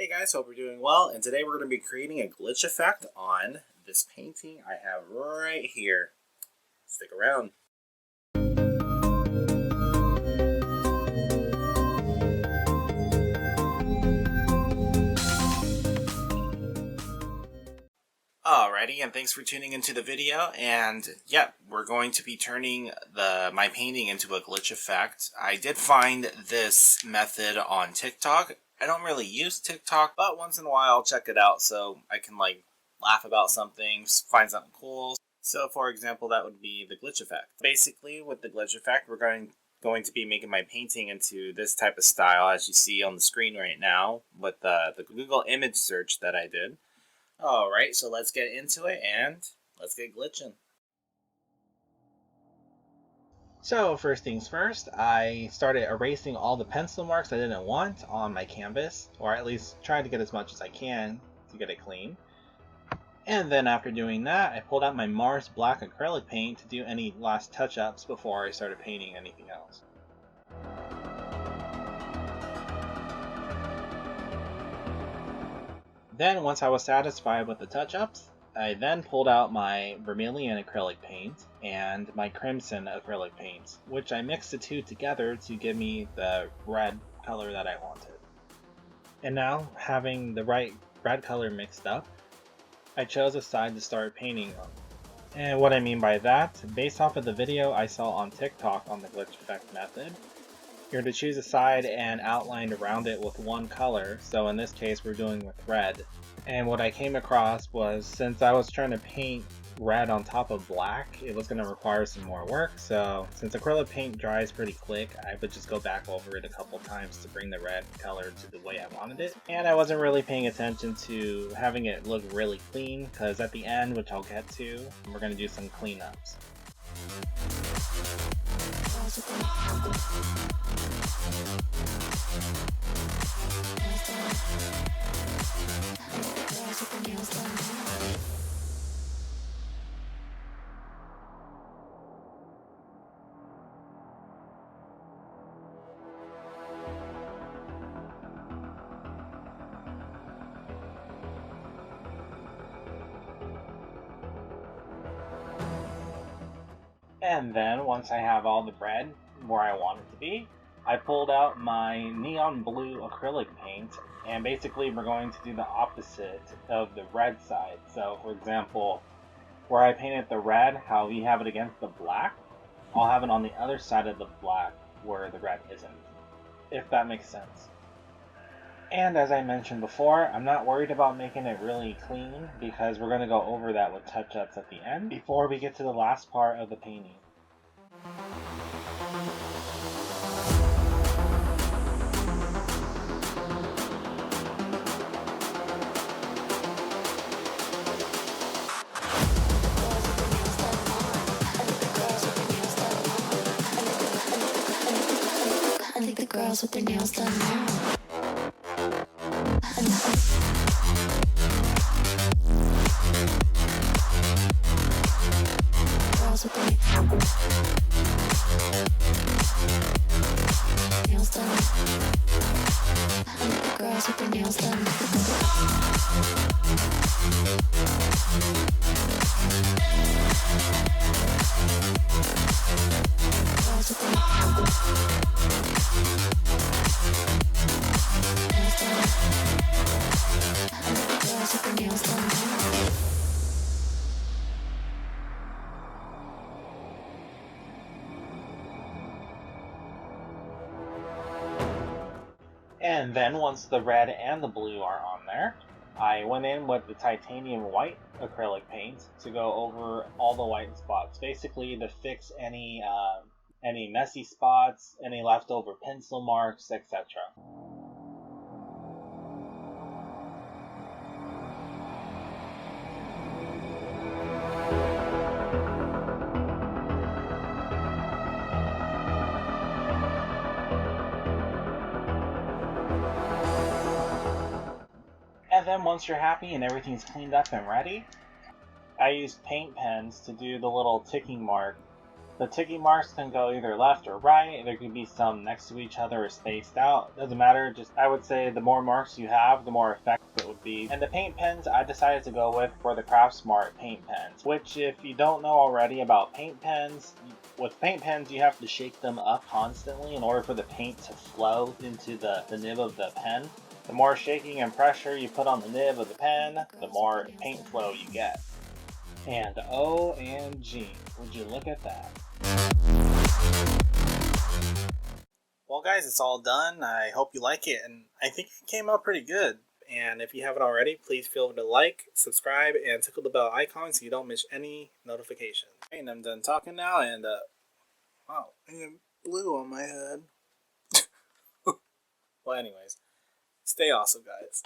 Hey guys, hope you're doing well, and today we're going to be creating a glitch effect on this painting I have right here. Stick around. Alrighty, and thanks for tuning into the video, and yeah, we're going to be turning my painting into a glitch effect. I did find this method on TikTok. I don't really use TikTok, but once in a while I'll check it out so I can laugh about something, find something cool. So for example, that would be the glitch effect. Basically, with the glitch effect, we're going to be making my painting into this type of style as you see on the screen right now with the Google image search that I did. Alright, so let's get into it and let's get glitching. So first things first, I started erasing all the pencil marks I didn't want on my canvas, or at least tried to get as much as I can to get it clean. And then after doing that, I pulled out my Mars black acrylic paint to do any last touch-ups before I started painting anything else. Then once I was satisfied with the touch-ups, I then pulled out my vermilion acrylic paint and my crimson acrylic paint, which I mixed the two together to give me the red color that I wanted. And now, having the right red color mixed up, I chose a side to start painting on. And what I mean by that, based off of the video I saw on TikTok on the glitch effect method, you're to choose a side and outline around it with one color, so in this case we're doing with red. And what I came across was, since I was trying to paint red on top of black, it was going to require some more work, so since acrylic paint dries pretty quick, I would just go back over it a couple times to bring the red color to the way I wanted it. And I wasn't really paying attention to having it look really clean, because at the end, which I'll get to, we're going to do some cleanups. And then, once I have all the red where I want it to be, I pulled out my neon blue acrylic paint, and basically we're going to do the opposite of the red side. So, for example, where I painted the red, how we have it against the black, I'll have it on the other side of the black where the red isn't, if that makes sense. And as I mentioned before, I'm not worried about making it really clean because we're going to go over that with touch-ups at the end before we get to the last part of the painting. I think the girls with their nails done now. Girls with their nails done. I think the girls with their nails done. Girls with their nails done. And then once the red and the blue are on there, I went in with the titanium white acrylic paint to go over all the white spots, basically to fix any messy spots, any leftover pencil marks, etc. And then once you're happy and everything's cleaned up and ready, I use paint pens to do the little ticking mark The ticking marks can go either left or right. There could be some next to each other or spaced out. Doesn't matter. Just I would say the more marks you have, the more effective it would be. And the paint pens I decided to go with for the Craft Smart paint pens, which if you don't know already about paint pens, with paint pens you have to shake them up constantly in order for the paint to flow into the nib of the pen. The more shaking and pressure you put on the nib of the pen, the more paint flow you get. And OMG, would you look at that? Well guys, it's all done. I hope you like it, and I think it came out pretty good. And if you haven't already, please feel free to like, subscribe, and tickle the bell icon so you don't miss any notifications. And I'm done talking now, and wow, I have blue on my head. Well anyways, stay awesome guys.